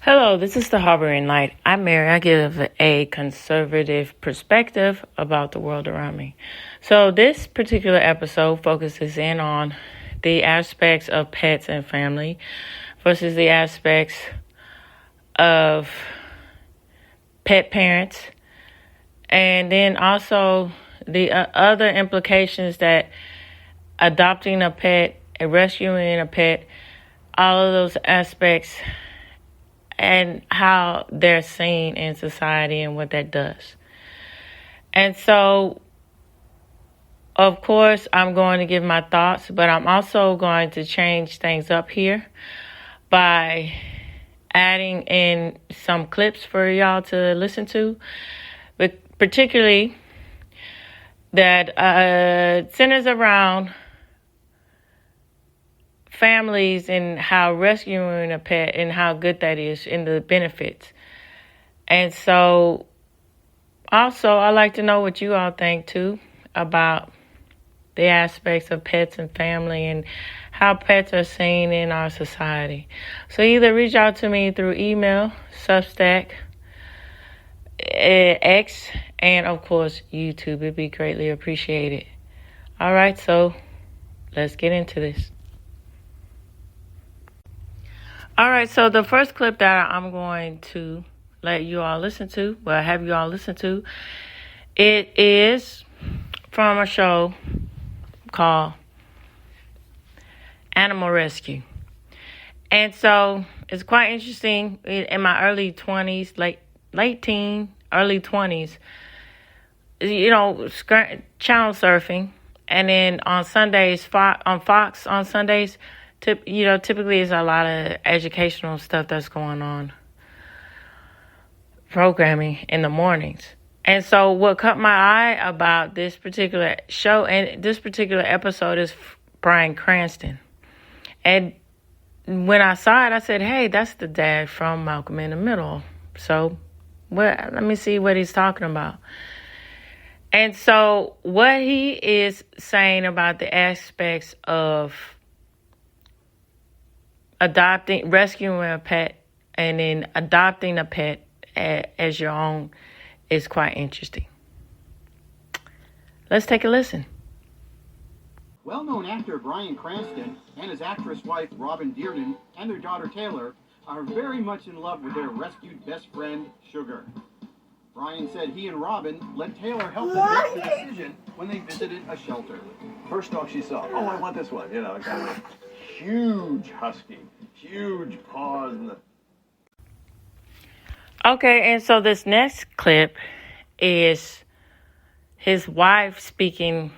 Hello, this is the Harboring Light. I'm Mary. I give a conservative perspective about the world around me. So this particular episode focuses in on the aspects of pets and family versus the aspects of pet parents, and then also the other implications that adopting a pet, rescuing a pet, all of those aspects and how they're seen in society and what that does. And so, of course, I'm going to give my thoughts, but I'm also going to change things up here by adding in some clips for y'all to listen to, but particularly that centers around families and how rescuing a pet and how good that is and the benefits. And so also I like to know what you all think too about the aspects of pets and family and how pets are seen in our society. So either reach out to me through email, Substack, X, and of course YouTube. It'd be greatly appreciated. All right, so let's get into this. All right, so the first clip that I'm going to let you all listen to, have you all listen to, it is from a show called Animal Rescue. And so it's quite interesting. In my early 20s, late teen, early 20s, channel surfing. And then on Sundays, on Fox on Sundays, typically it's a lot of educational stuff that's going on, programming in the mornings. And so what caught my eye about this particular show and this particular episode is Bryan Cranston. And when I saw it, I said, hey, that's the dad from Malcolm in the Middle. So let me see what he's talking about. And so what he is saying about the aspects of rescuing a pet and then adopting a pet as your own is quite interesting. Let's take a listen. Well-known actor Bryan Cranston and his actress wife Robin Dearden and their daughter Taylor are very much in love with their rescued best friend, Sugar. Bryan said he and Robin let Taylor help them make the decision when they visited a shelter. First dog she saw, I want this one, kind of huge husky, huge paws. Okay, and so this next clip is his wife speaking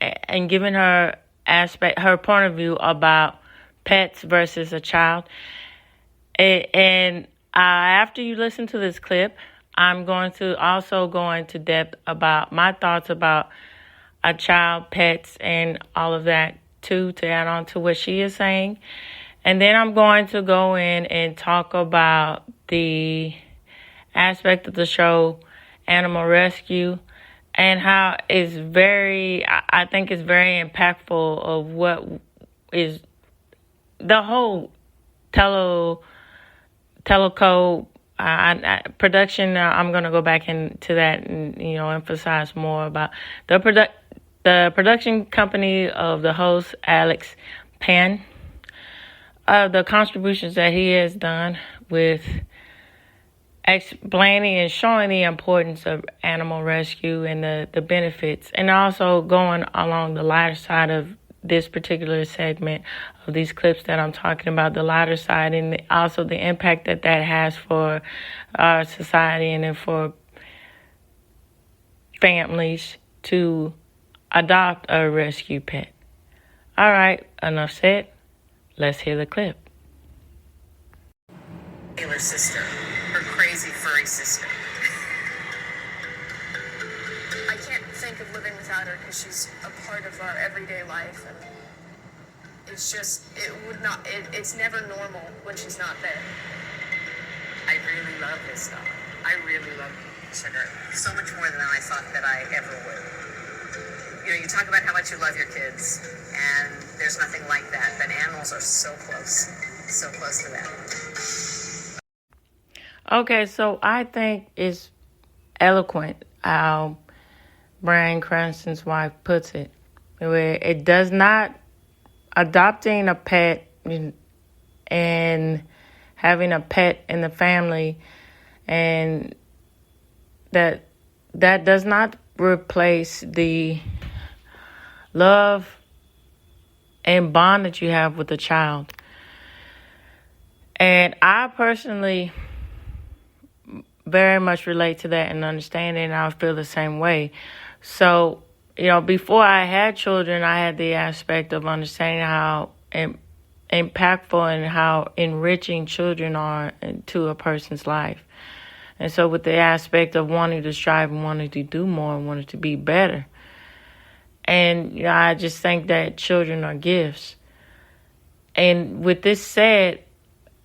and giving her point of view about pets versus a child. And after you listen to this clip, I'm going to also go into depth about my thoughts about a child, pets, and all of that too, to add on to what she is saying. And then I'm going to go in and talk about the aspect of the show, Animal Rescue, and how it's I think it's very impactful of what is the whole teleco production. I'm going to go back into that and, emphasize more about the production company of the host, Alex Penn, the contributions that he has done with explaining and showing the importance of animal rescue and the benefits, and also going along the lighter side of this particular segment of these clips that I'm talking about, the lighter side, and also the impact that has for our society and then for families to adopt a rescue pet. All right, enough said. Let's hear the clip. Taylor's sister, her crazy furry sister. I can't think of living without her because she's a part of our everyday life, and it's never normal when she's not there. I really love this dog. I really love Sugar so much more than I thought that I ever would. You talk about how much you love your kids, and there's nothing like that, but animals are so close to that. Okay, so I think it's eloquent how Bryan Cranston's wife puts it, where it does not adopting a pet and having a pet in the family, and that does not replace the love and bond that you have with the child. And I personally very much relate to that and understand it, and I feel the same way. So, before I had children, I had the aspect of understanding how impactful and how enriching children are to a person's life. And so with the aspect of wanting to strive and wanting to do more and wanting to be better. And I just think that children are gifts. And with this said,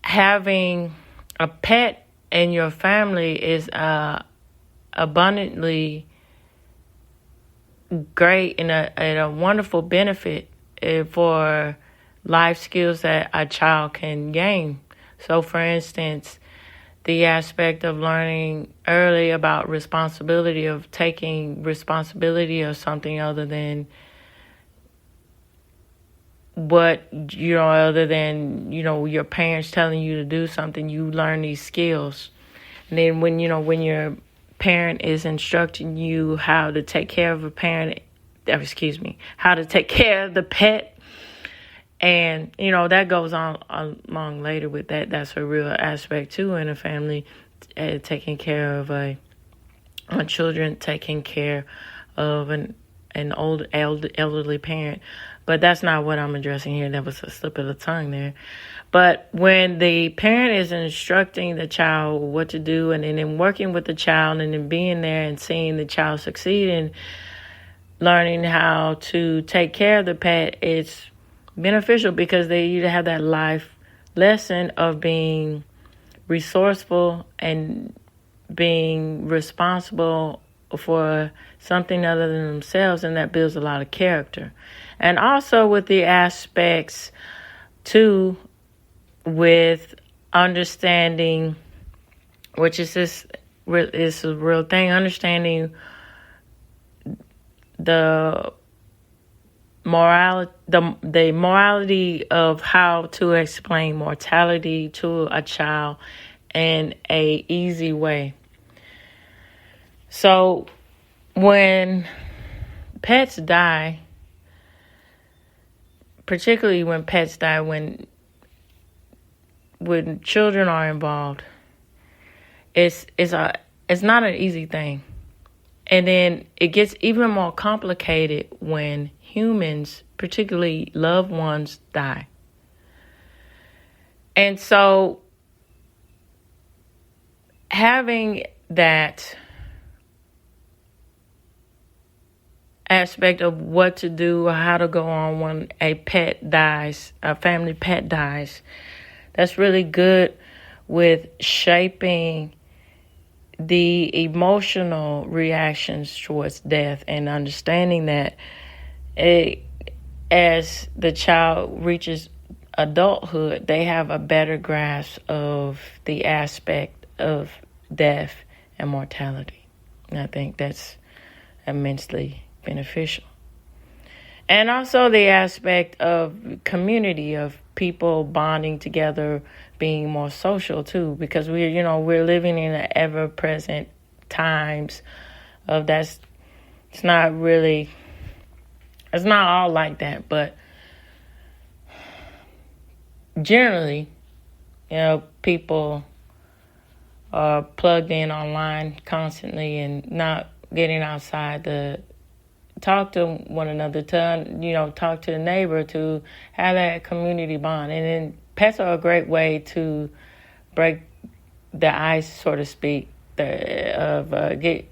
having a pet in your family is abundantly great and a wonderful benefit for life skills that a child can gain. So, for instance, the aspect of learning early about responsibility, of taking responsibility of something other than your parents telling you to do something. You learn these skills. And then when your parent is instructing you how to take care of how to take care of the pet, and that goes on along later with that. That's a real aspect too in a family, taking care of children, taking care of an old elderly parent. But that's not what I'm addressing here. That was a slip of the tongue there. But when the parent is instructing the child what to do, and then working with the child, and then being there and seeing the child succeed and learning how to take care of the pet, it's beneficial because you have that life lesson of being resourceful and being responsible for something other than themselves, and that builds a lot of character. And also with the aspects too, with understanding, which is a real thing, understanding the morality of how to explain mortality to a child in a easy way. So when pets die, particularly when pets die, when children are involved, it's not an easy thing. And then it gets even more complicated when humans, particularly loved ones, die. And so having that aspect of what to do or how to go on when a pet dies, a family pet dies, that's really good with shaping the emotional reactions towards death, and understanding that as the child reaches adulthood, they have a better grasp of the aspect of death and mortality. And I think that's immensely beneficial. And also the aspect of community, of people bonding together, being more social too, because we're living in an ever-present times of that's. It's not all like that, but generally, people are plugged in online constantly and not getting outside to talk to one another, to talk to the neighbor, to have that community bond. And then pets are a great way to break the ice, so to speak, get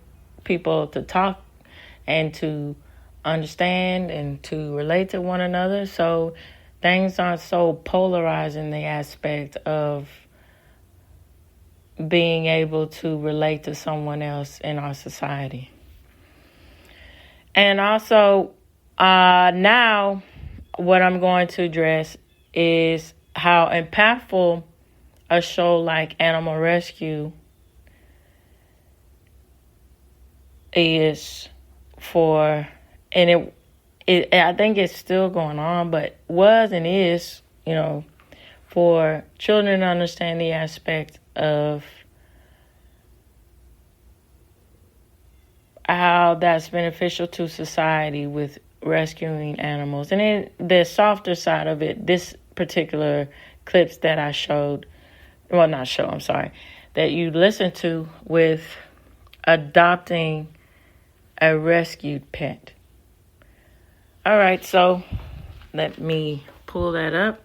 people to talk and to understand and to relate to one another. So things aren't so polarized in the aspect of being able to relate to someone else in our society. And also, now what I'm going to address is how impactful a show like Animal Rescue is for, and I think it's still going on, but was and is, for children to understand the aspect of how that's beneficial to society with rescuing animals. And then the softer side of it, this particular clips that I showed, well, not show, I'm sorry, that you listen to with adopting a rescued pet. All right, so let me pull that up.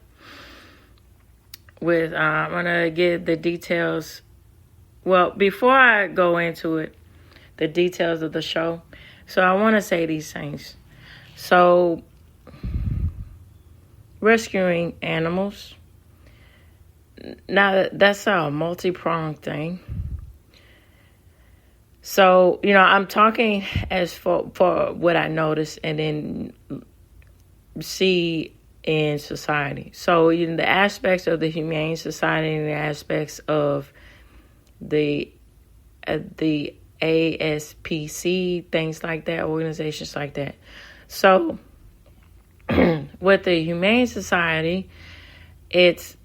I'm going to give the details. Well, before I go into it, the details of the show, so I want to say these things. So, rescuing animals, now that's a multi-pronged thing. So, I'm talking as for what I notice and then see in society. So, the aspects of the Humane Society and the aspects of the ASPC, things like that, organizations like that. So, with the Humane Society, it's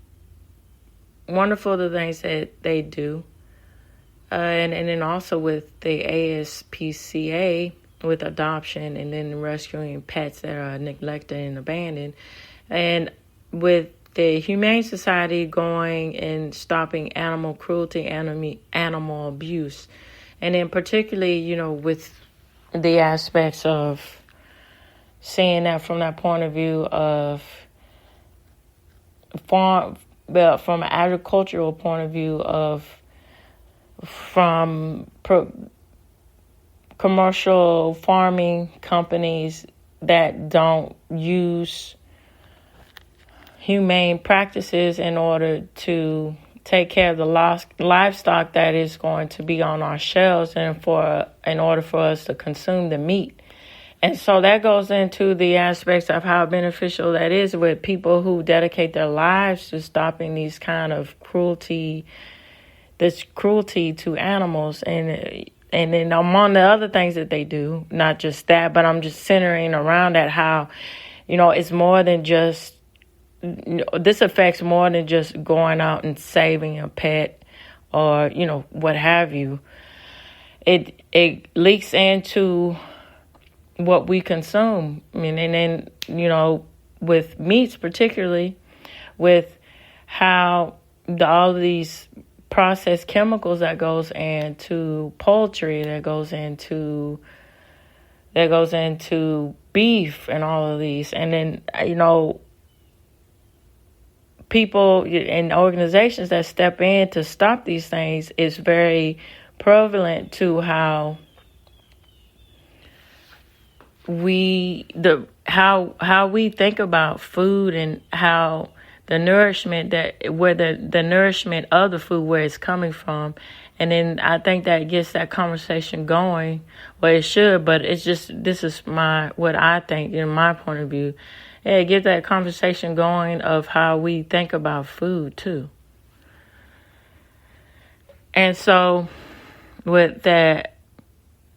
wonderful the things that they do. And then also with the ASPCA, with adoption and then rescuing pets that are neglected and abandoned. And with the Humane Society going and stopping animal cruelty, animal abuse. And then particularly, with the aspects of seeing that from that point of view of from an agricultural point of view of from commercial farming companies that don't use humane practices in order to take care of the livestock that is going to be on our shelves and in order for us to consume the meat. And so that goes into the aspects of how beneficial that is with people who dedicate their lives to stopping these kind of cruelty to animals. And then among the other things that they do, not just that, but I'm just centering around that how, it's more than just, this affects more than just going out and saving a pet or, what have you. It leaks into what we consume. I mean, and then, with meats particularly, with how all of these processed chemicals that goes into poultry, that goes into beef and all of these. And then, people and organizations that step in to stop these things is very prevalent to how we think about food and how the nourishment the nourishment of the food, where it's coming from. And then I think that gets that conversation going. Well, it should, but it's just, this is what I think in my point of view. Yeah, get that conversation going of how we think about food too. And so with that,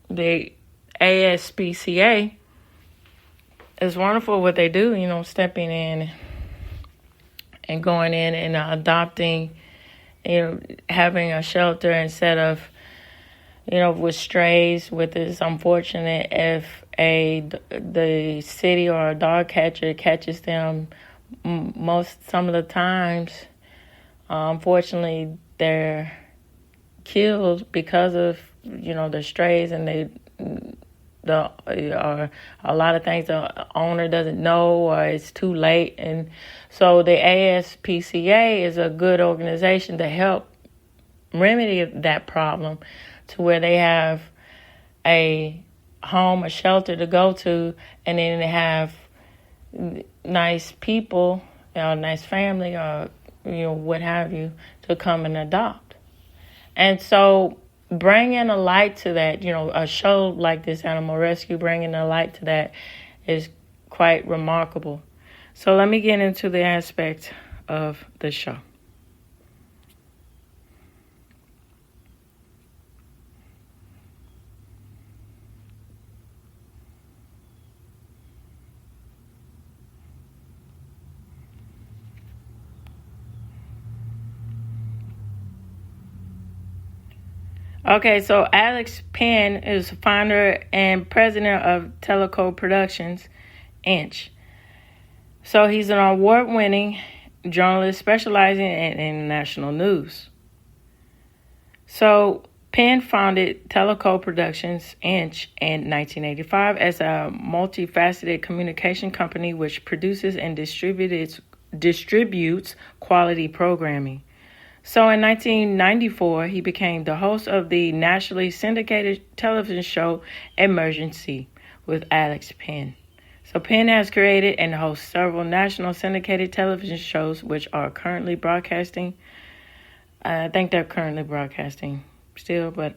the ASPCA, it's wonderful what they do, stepping in and going in and adopting, having a shelter instead of, with strays. With this, unfortunate if the city or a dog catcher catches them, some of the times, unfortunately, they're killed because of the strays, and or a lot of things the owner doesn't know, or it's too late. And so the ASPCA is a good organization to help remedy that problem, to where they have a home, a shelter to go to, and then they have nice people, nice family, or what have you, to come and adopt. And so bringing a light to that, a show like this, Animal Rescue, bringing a light to that is quite remarkable. So let me get into the aspect of the show. Okay, so Alex Penn is founder and president of Teleco Productions, Inc. So he's an award-winning journalist specializing in international news. So Penn founded Teleco Productions, Inc. in 1985 as a multifaceted communication company which produces and distributes quality programming. So in 1994, he became the host of the nationally syndicated television show Emergency with Alex Penn. So Penn has created and hosts several national syndicated television shows which are currently broadcasting. I think they're currently broadcasting still, but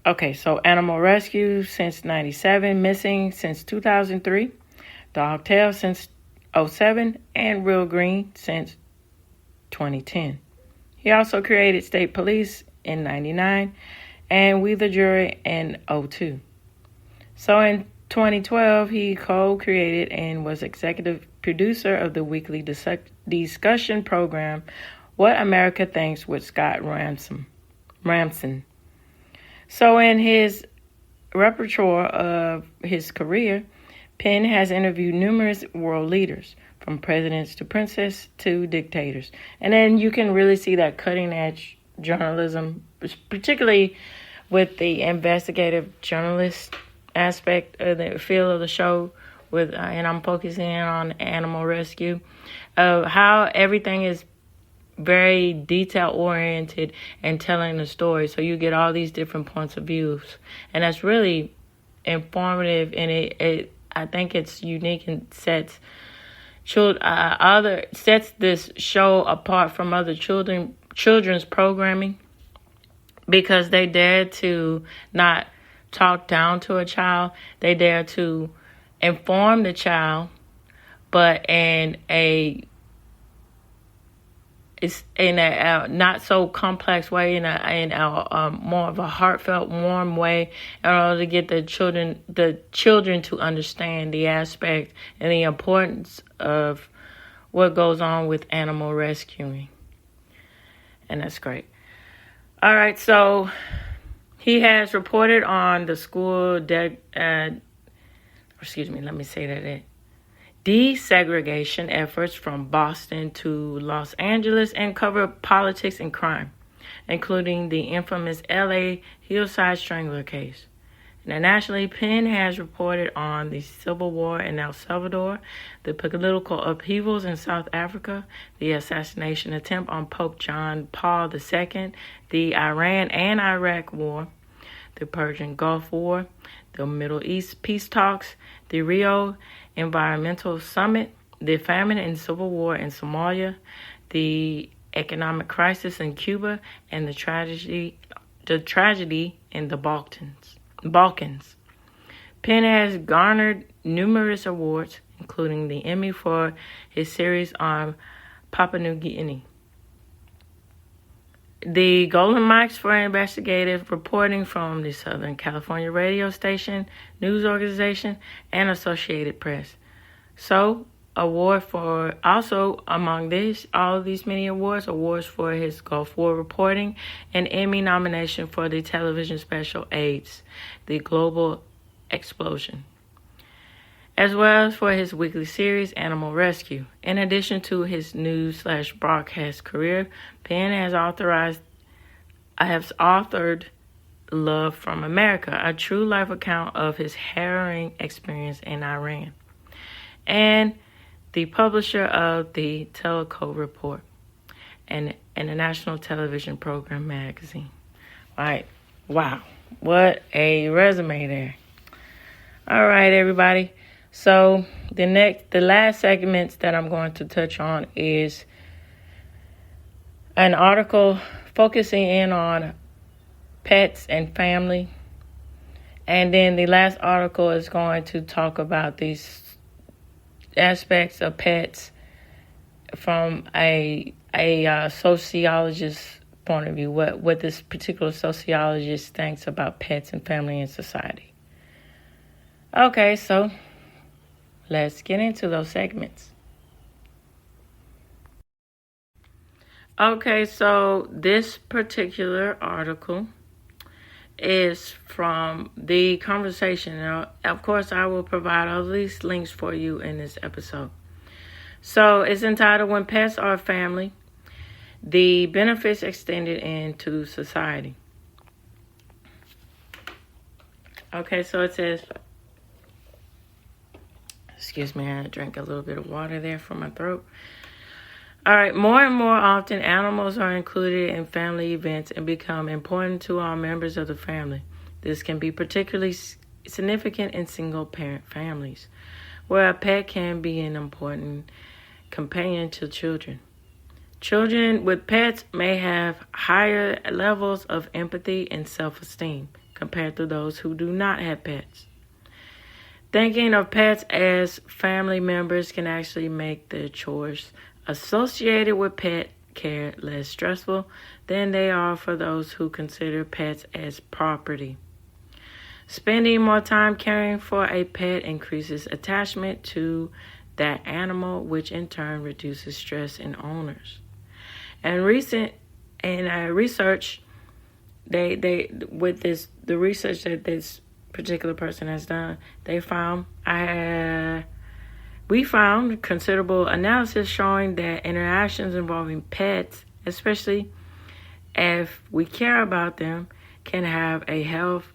okay. So Animal Rescue since '97, Missing since 2003, Dogtail since '07, and Real Green since 2010. He also created State Police in '99 and We the Jury in '02. So in 2012, he co-created and was executive producer of the weekly discussion program What America Thinks with Scott Ramson. So in his repertoire of his career, Penn has interviewed numerous world leaders, from presidents to princes to dictators. And then you can really see that cutting-edge journalism, particularly with the investigative journalist aspect of the field of the show, and I'm focusing on animal rescue, of how everything is very detail-oriented and telling the story. So you get all these different points of views. And that's really informative, and it I think it's unique and sets this show apart from other children's programming, because they dare to not talk down to a child. They dare to inform the child, but in a not so complex way, in a more of a heartfelt, warm way, in order to get the children to understand the aspect and the importance of what goes on with animal rescuing. And that's great. All right, so he has reported on the school desegregation efforts from Boston to Los Angeles, and covered politics and crime, including the infamous LA Hillside Strangler case. Internationally, Penn has reported on the Civil War in El Salvador, the political upheavals in South Africa, the assassination attempt on Pope John Paul II, the Iran and Iraq War, the Persian Gulf War, the Middle East peace talks, the Rio Environmental Summit, the famine and civil war in Somalia, the economic crisis in Cuba, and the tragedy in the Balkans. Penn has garnered numerous awards, including the Emmy for his series on Papua New Guinea, the Golden Mics for investigative reporting from the Southern California radio station, news organization, and Associated Press. So, award for, also among all of these many awards for his Gulf War reporting, and Emmy nomination for the television special AIDS, The Global Explosion, as well as for his weekly series, Animal Rescue. In addition to his news/broadcast career, Penn has authored Love from America, a true life account of his harrowing experience in Iran, and the publisher of the Teleco Report, and a national television program magazine. All right. Wow. What a resume there. All right, everybody. So the last segments that I'm going to touch on is an article focusing in on pets and family. And then the last article is going to talk about these aspects of pets from a sociologist's point of view, what this particular sociologist thinks about pets and family and society. Okay, so let's get into those segments. Okay, so this particular article is from the conversation. Now, of course, I will provide all these links for you in this episode. So it's entitled When Pets Are Family, the Benefits Extended into Society. Okay, so it says, excuse me, I drank a little bit of water there from my throat. All right, more and more often, animals are included in family events and become important to all members of the family. This can be particularly significant in single-parent families, where a pet can be an important companion to children. Children with pets may have higher levels of empathy and self-esteem compared to those who do not have pets. Thinking of pets as family members can actually make the chores associated with pet care less stressful than they are for those who consider pets as property. Spending more time caring for a pet increases attachment to that animal, which in turn reduces stress in owners. And research, the research that this particular person has done, we found considerable analysis showing that interactions involving pets, especially if we care about them, can have a health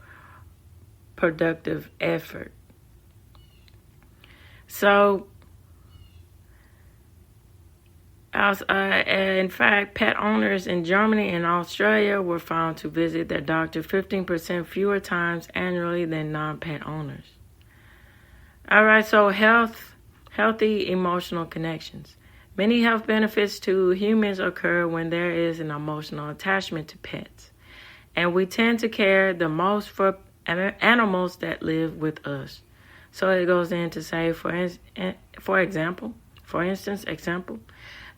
productive effort. So, in fact, pet owners in Germany and Australia were found to visit their doctor 15% fewer times annually than non-pet owners. All right, so healthy emotional connections. Many health benefits to humans occur when there is an emotional attachment to pets, and we tend to care the most for animals that live with us. So it goes in to say, for instance,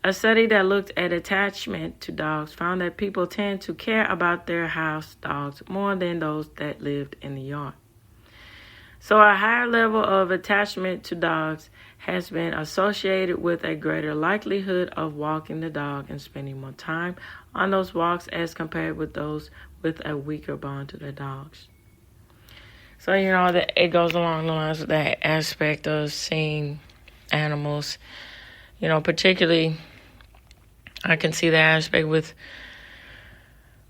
a study that looked at attachment to dogs found that people tend to care about their house dogs more than those that lived in the yard. So a higher level of attachment to dogs has been associated with a greater likelihood of walking the dog and spending more time on those walks as compared with those with a weaker bond to their dogs. So, that it goes along the lines of that aspect of seeing animals, particularly I can see the aspect with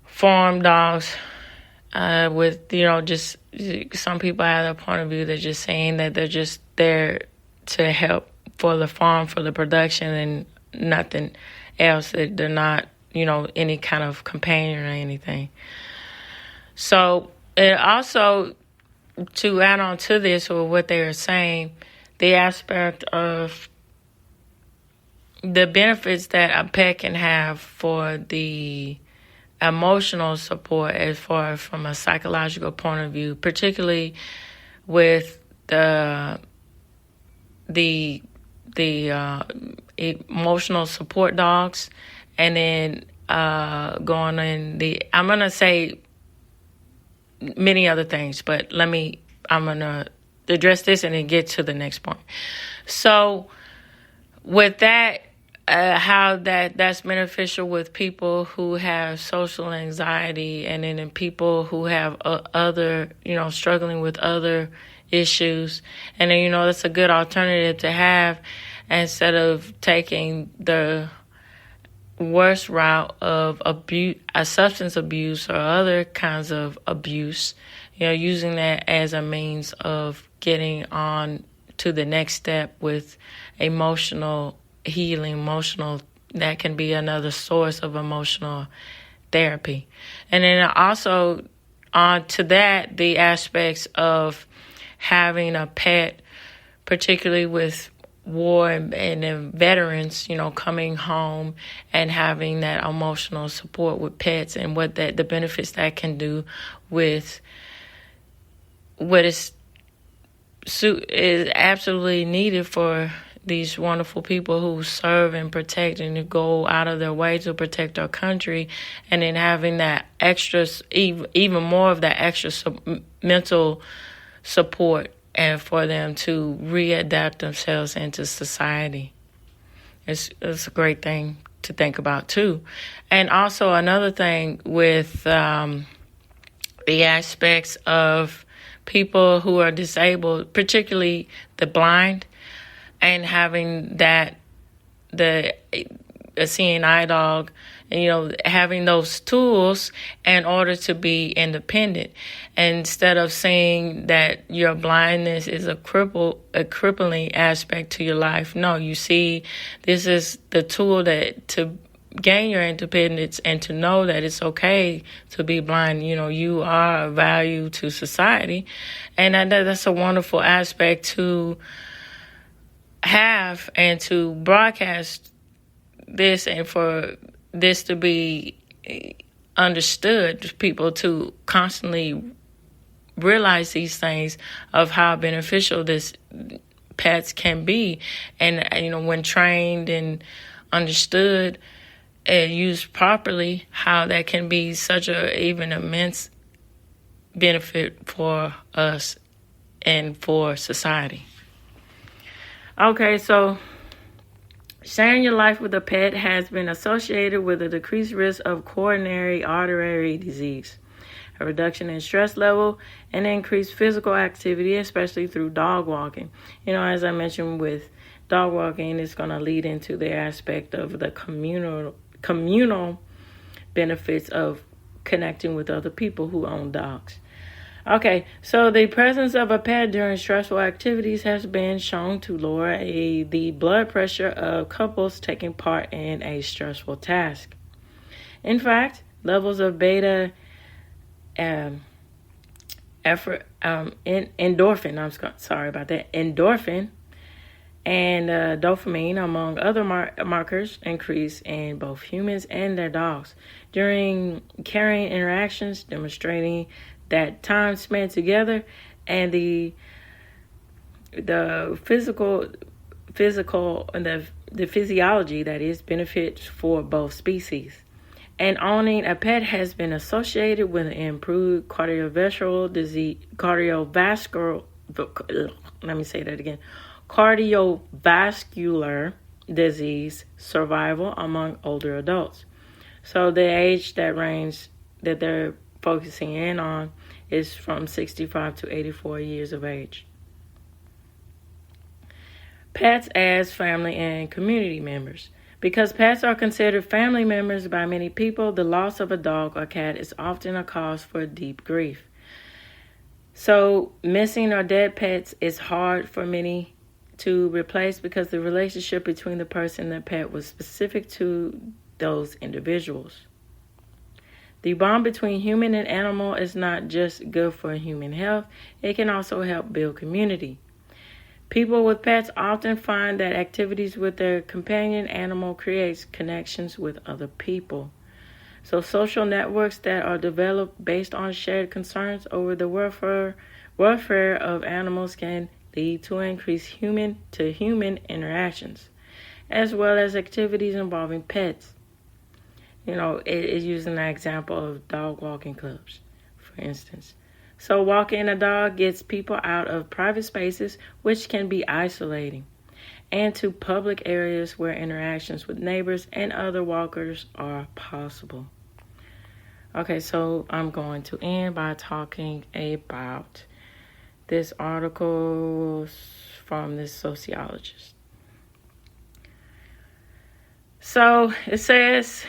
farm dogs, with, just some people have a point of view. They're just saying that they're just there to help for the farm, for the production and nothing else. That they're not, any kind of companion or anything. So it also, to add on to this or what they are saying, the aspect of the benefits that a pet can have for the emotional support as far as from a psychological point of view, particularly with the emotional support dogs, and then I'm going to say many other things, but I'm going to address this and then get to the next point. So with that, how that's beneficial with people who have social anxiety, and then in people who have other, struggling with other issues. And then, that's a good alternative to have instead of taking the worst route of abuse, substance abuse or other kinds of abuse, using that as a means of getting on to the next step with emotional healing, that can be another source of emotional therapy. And then also on to that, the aspects of having a pet, particularly with war and veterans, coming home and having that emotional support with pets, and what the benefits that can do with what is absolutely needed for these wonderful people who serve and protect and who go out of their way to protect our country, and then having that extra, even more of that extra mental support, and for them to readapt themselves into society. It's a great thing to think about too. And also another thing with the aspects of people who are disabled, particularly the blind, and having a seeing eye dog, and having those tools in order to be independent, instead of saying that your blindness is a crippling aspect to your life. No, you see, this is the tool that to gain your independence and to know that it's okay to be blind. You are a value to society, and that's a wonderful aspect to have and to broadcast this, and for this to be understood, people to constantly realize these things of how beneficial this pets can be, and when trained and understood and used properly, how that can be such a even immense benefit for us and for society. Okay, so sharing your life with a pet has been associated with a decreased risk of coronary artery disease, a reduction in stress level, and increased physical activity, especially through dog walking. As I mentioned with dog walking, it's going to lead into the aspect of the communal benefits of connecting with other people who own dogs. Okay, so the presence of a pet during stressful activities has been shown to lower the blood pressure of couples taking part in a stressful task. In fact, levels of beta endorphin, endorphin and dopamine, among other markers, increase in both humans and their dogs during caring interactions, demonstrating that time spent together and the physical and the physiology that is benefits for both species. And owning a pet has been associated with improved cardiovascular disease survival among older adults. So the age that range that they're focusing in on is from 65 to 84 years of age. Pets as family and community members. Because pets are considered family members by many people, the loss of a dog or cat is often a cause for deep grief. So missing or dead pets is hard for many to replace because the relationship between the person and the pet was specific to those individuals. The bond between human and animal is not just good for human health, it can also help build community. People with pets often find that activities with their companion animal creates connections with other people. So social networks that are developed based on shared concerns over the welfare of animals can lead to increased human-to-human interactions, as well as activities involving pets. It is using the example of dog walking clubs, for instance. So walking a dog gets people out of private spaces, which can be isolating, and to public areas where interactions with neighbors and other walkers are possible. Okay, so I'm going to end by talking about this article from this sociologist. So it says,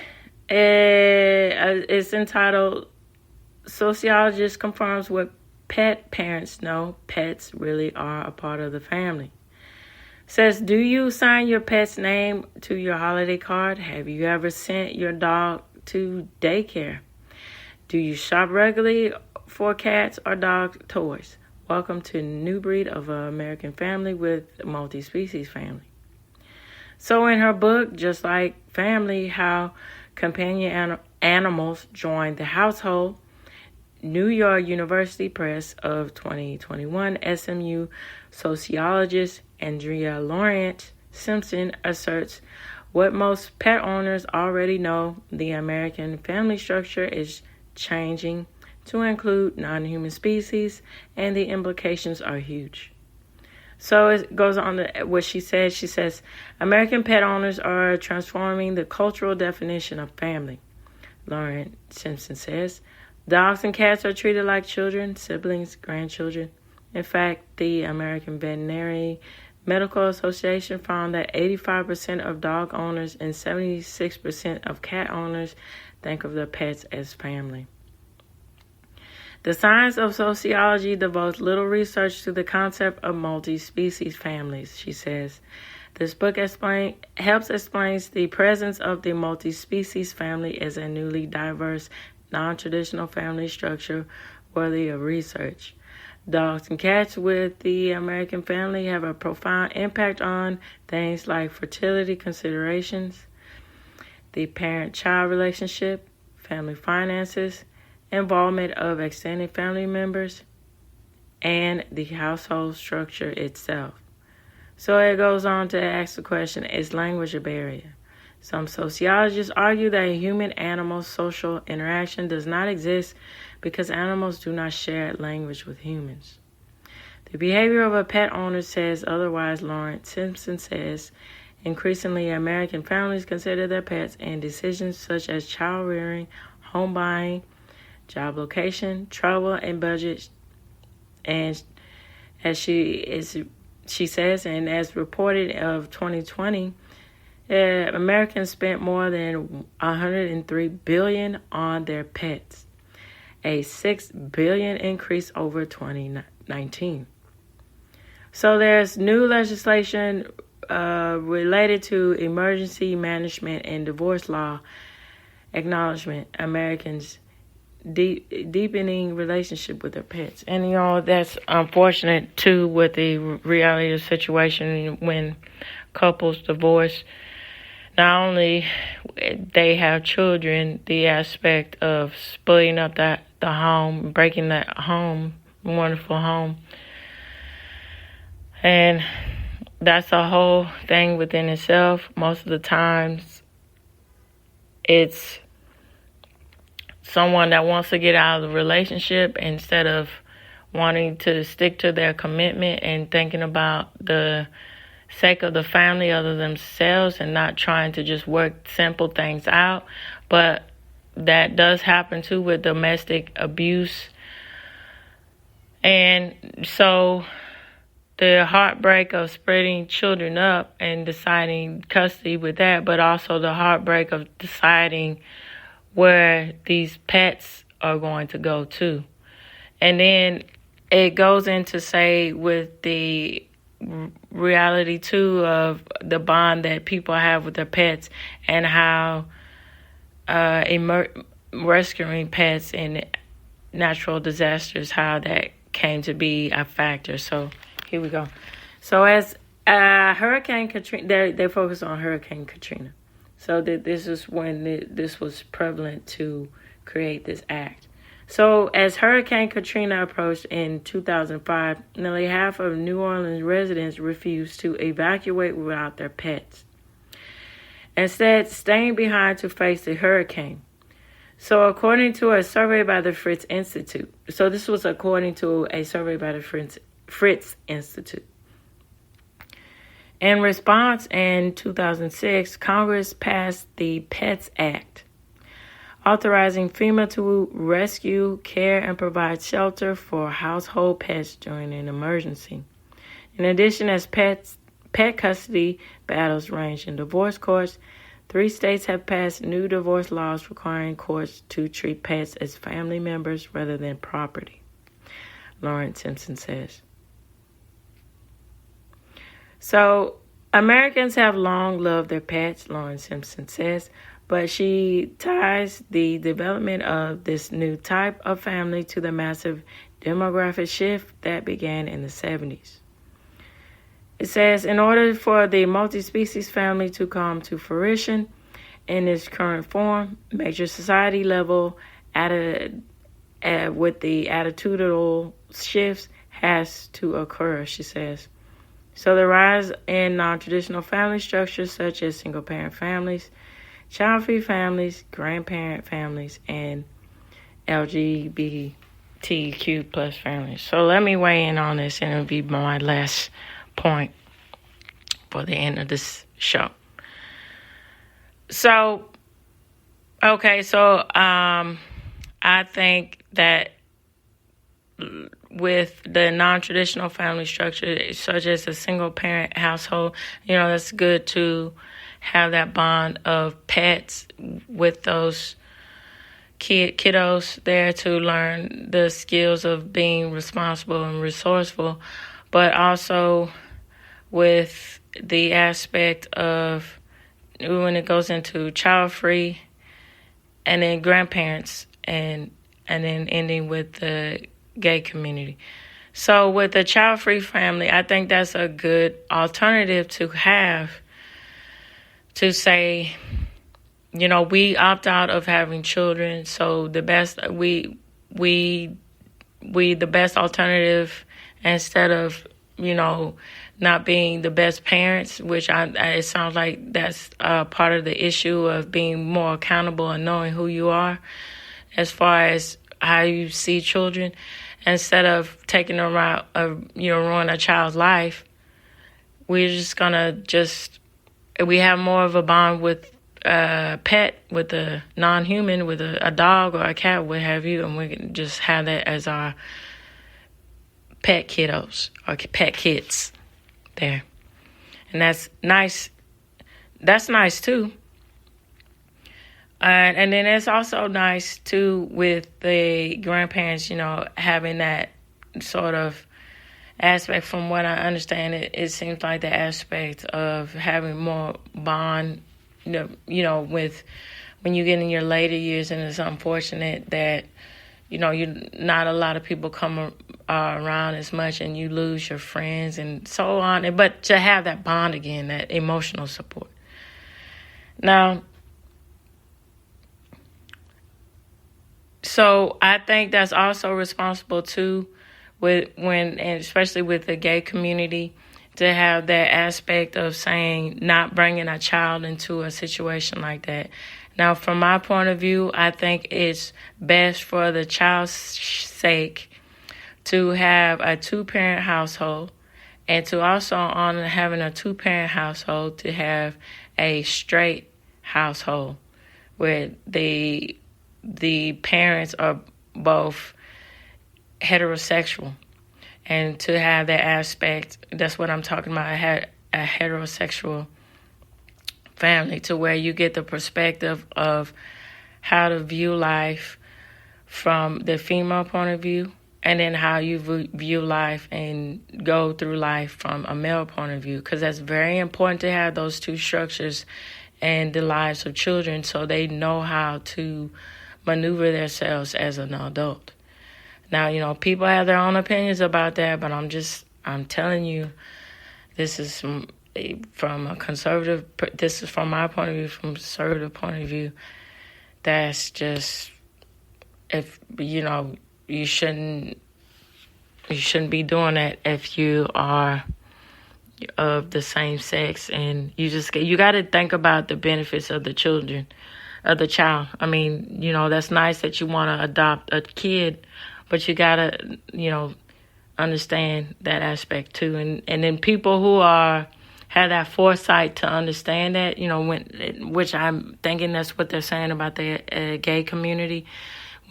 it's entitled, Sociologist Confirms What Pet Parents Know, Pets Really Are a Part of the Family. Says, do you sign your pet's name to your holiday card? Have you ever sent your dog to daycare? Do you shop regularly for cats or dog toys? Welcome to New Breed of an American Family with Multi-Species Family. So in her book, Just Like Family, How Companion Animals Join the Household, New York University Press of 2021, SMU sociologist Andrea Laurent Simpson asserts what most pet owners already know: the American family structure is changing to include non-human species, and the implications are huge. So it goes on to what she says. She says, American pet owners are transforming the cultural definition of family. Lauren Simpson says, dogs and cats are treated like children, siblings, grandchildren. In fact, the American Veterinary Medical Association found that 85% of dog owners and 76% of cat owners think of their pets as family. The science of sociology devotes little research to the concept of multi-species families, she says. This book helps explain the presence of the multi-species family as a newly diverse, non-traditional family structure worthy of research. Dogs and cats with the American family have a profound impact on things like fertility considerations, the parent-child relationship, family finances, involvement of extended family members, and the household structure itself. So it goes on to ask the question, is language a barrier? Some sociologists argue that human-animal social interaction does not exist because animals do not share language with humans. The behavior of a pet owner says otherwise, Lawrence Simpson says. Increasingly, American families consider their pets in decisions such as child rearing, home buying, job location, travel, and budget. And as she says, and as reported of 2020, Americans spent more than $103 billion on their pets, a $6 billion increase over 2019. So there's new legislation related to emergency management and divorce law acknowledgement Americans deepening relationship with their pets. And, that's unfortunate, too, with the reality of the situation when couples divorce. Not only they have children, the aspect of splitting up the home, breaking that home, wonderful home. And that's a whole thing within itself. Most of the times, it's someone that wants to get out of the relationship instead of wanting to stick to their commitment and thinking about the sake of the family other than themselves and not trying to just work simple things out. But that does happen too with domestic abuse. And so the heartbreak of splitting children up and deciding custody with that, but also the heartbreak of deciding where these pets are going to go to. And then it goes into say with the reality too of the bond that people have with their pets and how rescuing pets in natural disasters, how that came to be a factor. So here we go. So as Hurricane Katrina, they focus on Hurricane Katrina. So this is when this was prevalent to create this act. So as Hurricane Katrina approached in 2005, nearly half of New Orleans residents refused to evacuate without their pets, instead staying behind to face the hurricane. So according to a survey by the Fritz Institute, so this was according to a survey by the Fritz Institute. In response, in 2006, Congress passed the Pets Act, authorizing FEMA to rescue, care, and provide shelter for household pets during an emergency. In addition, as pet custody battles range in divorce courts, 3 states have passed new divorce laws requiring courts to treat pets as family members rather than property, Lawrence Simpson says. So, Americans have long loved their pets, Lawrence Simpson says, but she ties the development of this new type of family to the massive demographic shift that began in the 70s. It says, in order for the multi-species family to come to fruition in its current form, major society level with the attitudinal shifts has to occur, she says. So the rise in non-traditional family structures such as single-parent families, child-free families, grandparent families, and LGBTQ plus families. So let me weigh in on this, and it'll be my last point for the end of this show. So, okay, so I think that with the non-traditional family structure, such as a single-parent household, it's good to have that bond of pets with those kiddos there to learn the skills of being responsible and resourceful, but also with the aspect of when it goes into child-free, and then grandparents, and then ending with the gay community. So with the child-free family, I think that's a good alternative to have, to say, we opt out of having children, so the best the best alternative, instead of not being the best parents, which it sounds like that's part of the issue of being more accountable and knowing who you are as far as how you see children, instead of taking a route of ruin a child's life. We're just gonna we have more of a bond with a pet, with a non-human, with a dog or a cat, what have you, and we can just have that as our pet kiddos or pet kids there. And that's nice. That's nice too. And then it's also nice too with the grandparents, having that sort of aspect. From what I understand, it seems like the aspect of having more bond, with when you get in your later years, and it's unfortunate that, not a lot of people come around as much, and you lose your friends and so on. But to have that bond again, that emotional support. Now, so I think that's also responsible too, and especially with the gay community, to have that aspect of saying, not bringing a child into a situation like that. Now, from my point of view, I think it's best for the child's sake to have a two-parent household, and to also, on having a two-parent household, to have a straight household where the parents are both heterosexual, and to have that aspect, that's what I'm talking about, a heterosexual family, to where you get the perspective of how to view life from the female point of view, and then how you view life and go through life from a male point of view, because that's very important to have those two structures in the lives of children, so they know how to maneuver themselves as an adult. Now, people have their own opinions about that, but I'm telling you, this is from a conservative, this is from my point of view, from a conservative point of view, that's just, if, you shouldn't be doing that if you are of the same sex, and you got to think about the benefits of the child. I mean, that's nice that you want to adopt a kid, but you got to, understand that aspect too. And then people who have that foresight to understand that, which I'm thinking that's what they're saying about the gay community,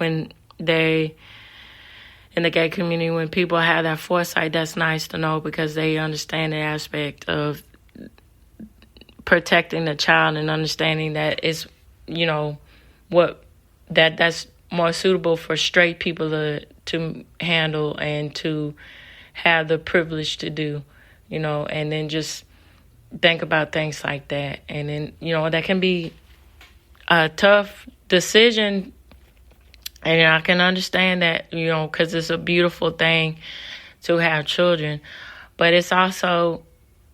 in the gay community, when people have that foresight, that's nice to know, because they understand the aspect of protecting the child and understanding that it's, that's more suitable for straight people to handle and to have the privilege to do, and then just think about things like that. And then, that can be a tough decision, and I can understand that, because it's a beautiful thing to have children, but it's also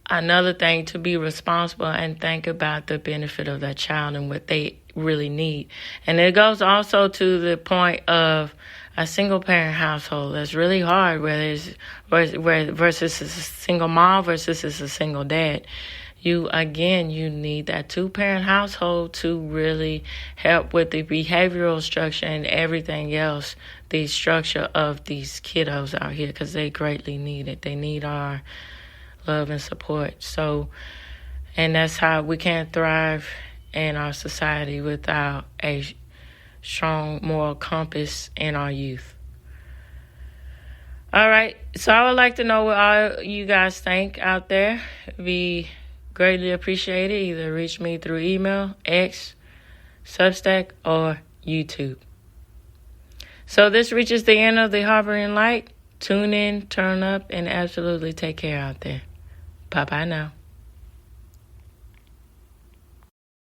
another thing to be responsible and think about the benefit of that child and what they really need. And it goes also to the point of a single parent household. That's really hard, versus a single mom versus a single dad. You need that two-parent household to really help with the behavioral structure and everything else, the structure of these kiddos out here, because they greatly need it. They need our love, and support. So, and that's how we can't thrive in our society without a strong moral compass in our youth. All right, so I would like to know what all you guys think out there. We greatly appreciate it. Either reach me through email, X, Substack, or YouTube. So this reaches the end of the Harboring Light. Tune in, turn up, and absolutely take care out there. Bye-bye now.